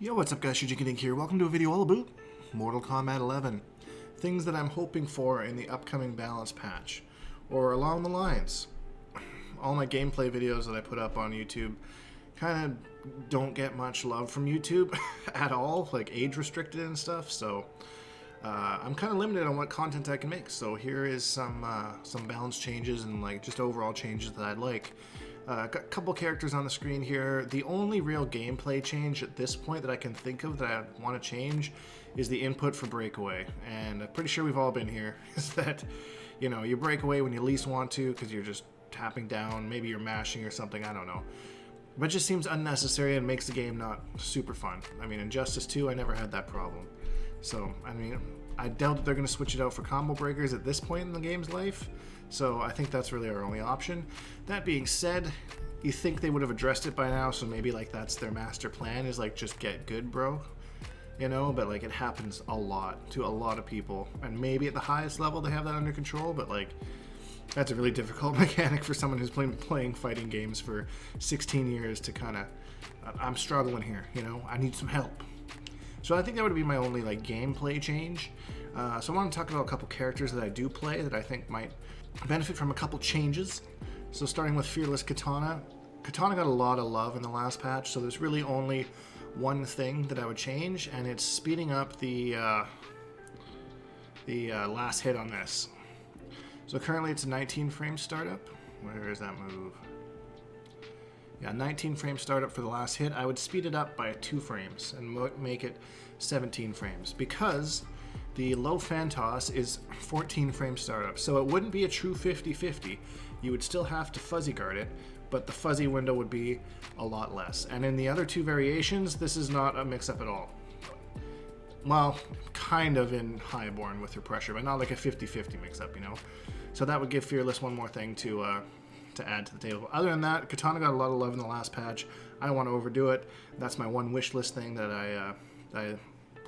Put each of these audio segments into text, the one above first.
Yo, what's up guys, Shujinking here. Welcome to a video all about Mortal Kombat 11. Things that I'm hoping for in the upcoming balance patch. Or along the lines. All my gameplay videos that I put up on YouTube kind of don't get much love from YouTube at all, like age restricted and stuff, so I'm kind of limited on what content I can make. So here is some balance changes and like just overall changes that I'd like. Got a couple characters on the screen here. The only real gameplay change at this point that I can think of that I want to change is the input for breakaway. And I'm pretty sure we've all been here, is that, you know, you break away when you least want to because you're just tapping down, maybe you're mashing or something, I don't know. But it just seems unnecessary and makes the game not super fun. I mean, Injustice 2, I never had that problem. So, I mean, I doubt that they're going to switch it out for combo breakers at this point in the game's life. So I think that's really our only option. That being said, you think they would have addressed it by now, so maybe like that's their master plan, is like just get good, bro. You know, but like it happens a lot to a lot of people. And maybe at the highest level they have that under control, but like that's a really difficult mechanic for someone who's been playing fighting games for 16 years to kind of, I'm struggling here, you know, I need some help. So I think that would be my only like gameplay change. So I want to talk about a couple characters that I do play that I think might benefit from a couple changes. So starting with Fearless Kitana. Kitana got a lot of love in the last patch, so there's really only one thing that I would change, and it's speeding up the last hit on this. So currently it's a 19 frame startup. Where is that move? Yeah, 19 frame startup for the last hit. I would speed it up by 2 frames and make it 17 frames because the low Phantos is 14 frame startup. So it wouldn't be a true 50-50. You would still have to fuzzy guard it, but the fuzzy window would be a lot less. And in the other 2 variations, this is not a mix-up at all. Well, kind of in Highborn with your pressure, but not like a 50-50 mix-up, you know? So that would give Fearless one more thing to add to the table. Other than that, Kitana got a lot of love in the last patch. I don't want to overdo it. That's my one wish list thing that I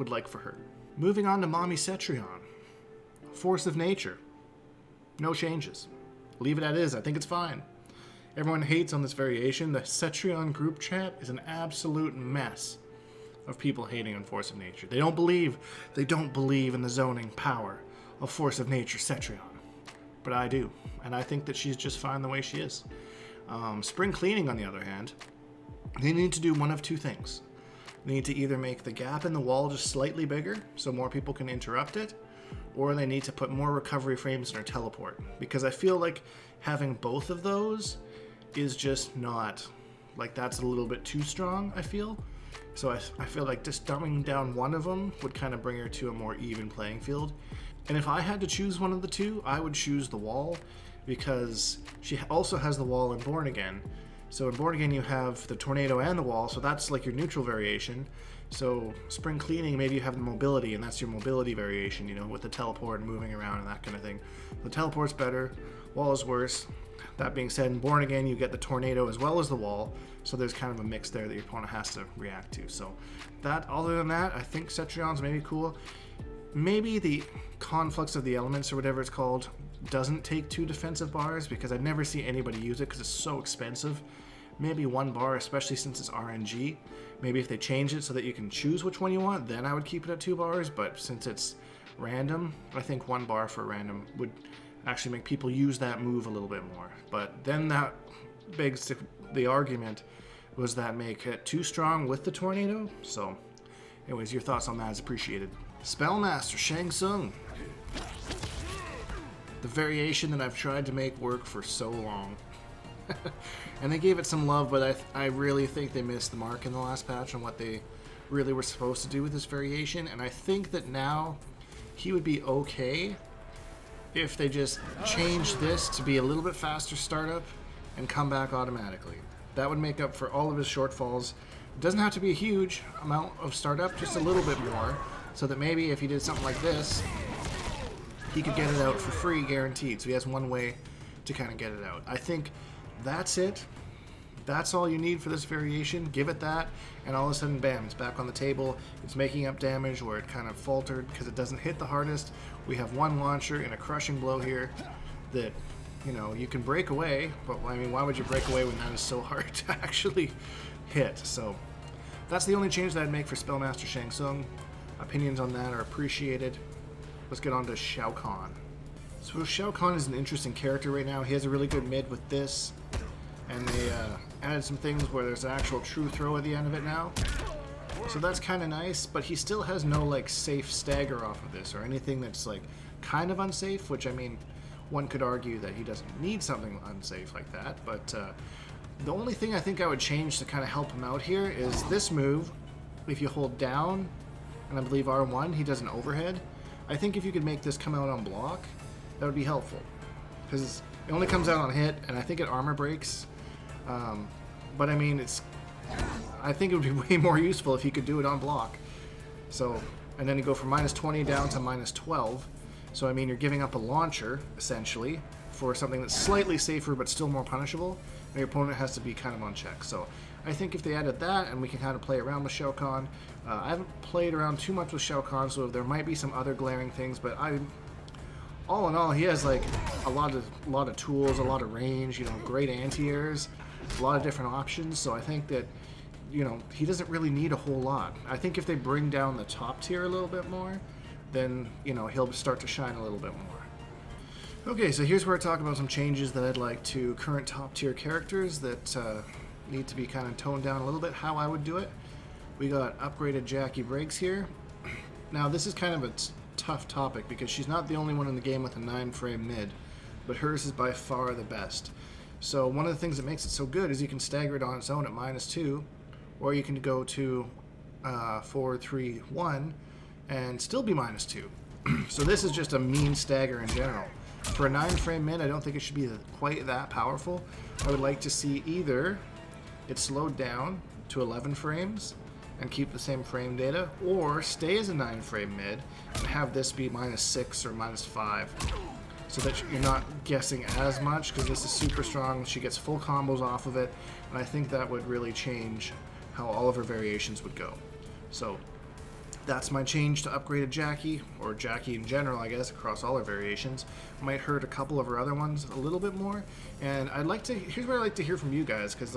would like for her. Moving on to Mami Cetrion. Force of Nature. No changes. Leave it as is. I think it's fine. Everyone hates on this variation. The Cetrion group chat is an absolute mess of people hating on Force of Nature. They don't believe in the zoning power of Force of Nature Cetrion. But I do, and I think that she's just fine the way she is. Spring Cleaning, on the other hand, they need to do one of 2 things. They need to either make the gap in the wall just slightly bigger so more people can interrupt it, or they need to put more recovery frames in her teleport. Because I feel like having both of those is just not, like that's a little bit too strong, I feel. So I feel like just dumbing down one of them would kind of bring her to a more even playing field. And if I had to choose one of the 2, I would choose the wall, because she also has the wall in Born Again. So in Born Again you have the tornado and the wall, so that's like your neutral variation. So Spring Cleaning, maybe you have the mobility, and that's your mobility variation, you know, with the teleport and moving around and that kind of thing. The teleport's better, wall is worse. That being said, in Born Again you get the tornado as well as the wall, so there's kind of a mix there that your opponent has to react to. So that, other than that, I think Cetrion's maybe cool. Maybe the Conflux of the Elements, or whatever it's called, doesn't take 2 defensive bars, because I'd never see anybody use it because it's so expensive. Maybe 1 bar, especially since it's RNG. Maybe if they change it so that you can choose which one you want, then I would keep it at 2 bars, but since it's random, I think 1 bar for random would actually make people use that move a little bit more. But then that begs the argument, was that make it too strong with the tornado? So anyways, your thoughts on that is appreciated. Spellmaster Shang Tsung. The variation that I've tried to make work for so long. And they gave it some love, but I really think they missed the mark in the last patch on what they really were supposed to do with this variation. And I think that now he would be okay if they just changed this to be a little bit faster startup and come back automatically. That would make up for all of his shortfalls. It doesn't have to be a huge amount of startup, just a little bit more, so that maybe if he did something like this, he could get it out for free, guaranteed. So he has one way to kind of get it out. I think that's it. That's all you need for this variation. Give it that, and all of a sudden, bam, it's back on the table. It's making up damage where it kind of faltered because it doesn't hit the hardest. We have 1 launcher and a crushing blow here that, you know, you can break away, but I mean, why would you break away when that is so hard to actually hit? So that's the only change that I'd make for Spellmaster Shang Tsung. Opinions on that are appreciated. Let's get on to Shao Kahn. So Shao Kahn is an interesting character right now. He has a really good mid with this, and they added some things where there's an actual true throw at the end of it now. So that's kind of nice, but he still has no like safe stagger off of this or anything that's like kind of unsafe, which I mean, one could argue that he doesn't need something unsafe like that, but the only thing I think I would change to kind of help him out here is this move. If you hold down, and I believe R1, he does an overhead. I think if you could make this come out on block, that would be helpful. Because it only comes out on hit, and I think it armor breaks. But I mean, I think it would be way more useful if you could do it on block. So, and then you go from -20 down to -12. So I mean, you're giving up a launcher, essentially, for something that's slightly safer but still more punishable, and your opponent has to be kind of on check. So I think if they added that, and we can kind of play around with Shao Kahn. I haven't played around too much with Shao Kahn, so there might be some other glaring things, but all in all, he has like a lot of tools, a lot of range, you know, great anti-airs, a lot of different options. So I think that, you know, he doesn't really need a whole lot. I think if they bring down the top tier a little bit more, then, you know, he'll start to shine a little bit more. Okay, so here's where I talk about some changes that I'd like to current top tier characters that need to be kind of toned down a little bit, how I would do it. We got upgraded Jackie Briggs here. Now this is kind of a tough topic because she's not the only one in the game with a 9-frame mid, but hers is by far the best. So one of the things that makes it so good is you can stagger it on its own at -2, or you can go to 4, 3, 1 and still be -2. So this is just a mean stagger in general. For a 9-frame mid, I don't think it should be quite that powerful. I would like to see either it slowed down to 11 frames and keep the same frame data, or stay as a 9-frame mid and have this be -6 or -5, so that you're not guessing as much, because this is super strong. She gets full combos off of it, and I think that would really change how all of her variations would go. So that's my change to upgraded Jackie, or Jackie in general, I guess, across all her variations. Might hurt a couple of her other ones a little bit more, and here's what I'd like to hear from you guys, because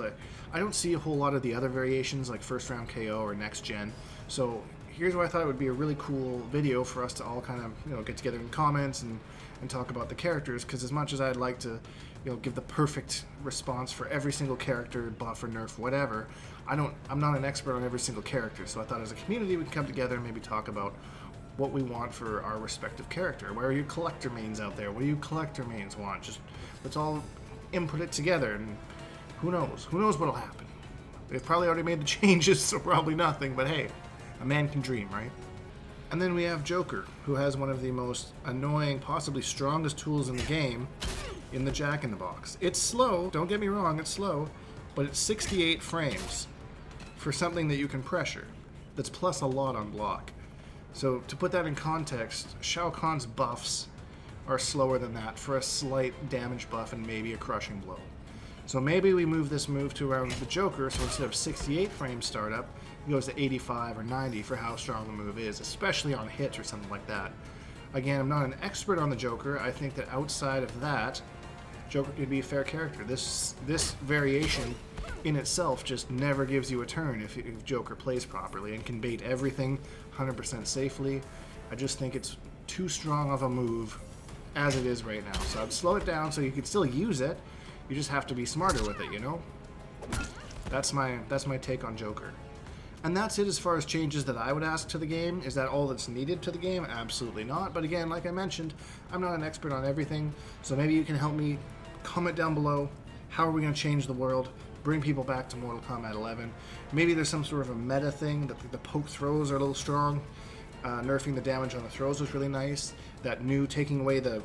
I don't see a whole lot of the other variations like first round KO or next gen. So here's why I thought it would be a really cool video for us to all kind of, you know, get together in comments and talk about the characters, because as much as I'd like to, you know, give the perfect response for every single character, buff or nerf, whatever, I'm not an expert on every single character. So I thought as a community we can come together and maybe talk about what we want for our respective character. Where are your collector mains out there? What do you collector mains want? Just let's all input it together, and who knows what'll happen. They've probably already made the changes, so probably nothing, but hey, a man can dream, right? And then we have Joker, who has one of the most annoying, possibly strongest tools in the game in the Jack-in-the-Box. It's slow, don't get me wrong, it's slow, but it's 68 frames for something that you can pressure. That's plus a lot on block. So to put that in context, Shao Kahn's buffs are slower than that for a slight damage buff and maybe a crushing blow. So maybe we move this move to around the Joker, so instead of 68 frames startup, it goes to 85 or 90 for how strong the move is, especially on hits or something like that. Again, I'm not an expert on the Joker. I think that outside of that, Joker could be a fair character. This variation in itself just never gives you a turn if Joker plays properly and can bait everything 100% safely. I just think it's too strong of a move as it is right now. So I'd slow it down so you can still use it. You just have to be smarter with it, you know? That's my take on Joker. And that's it as far as changes that I would ask to the game. Is that all that's needed to the game? Absolutely not. But again, like I mentioned, I'm not an expert on everything, so maybe you can help me. Comment down below. How are we going to change the world? Bring people back to Mortal Kombat 11. Maybe there's some sort of a meta thing that the poke throws are a little strong. Nerfing the damage on the throws was really nice. That new taking away the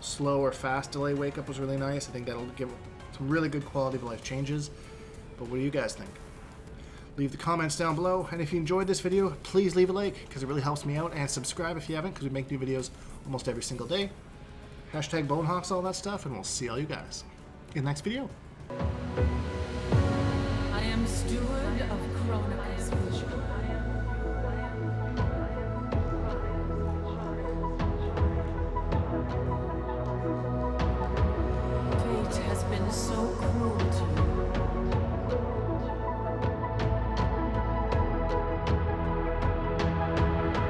slow or fast delay wake up was really nice. I think that'll give some really good quality of life changes. But what do you guys think? Leave the comments down below, and if you enjoyed this video, please leave a like, because it really helps me out, and subscribe if you haven't, because we make new videos almost every single day. #Bonehawks, all that stuff, and we'll see all you guys in the next video.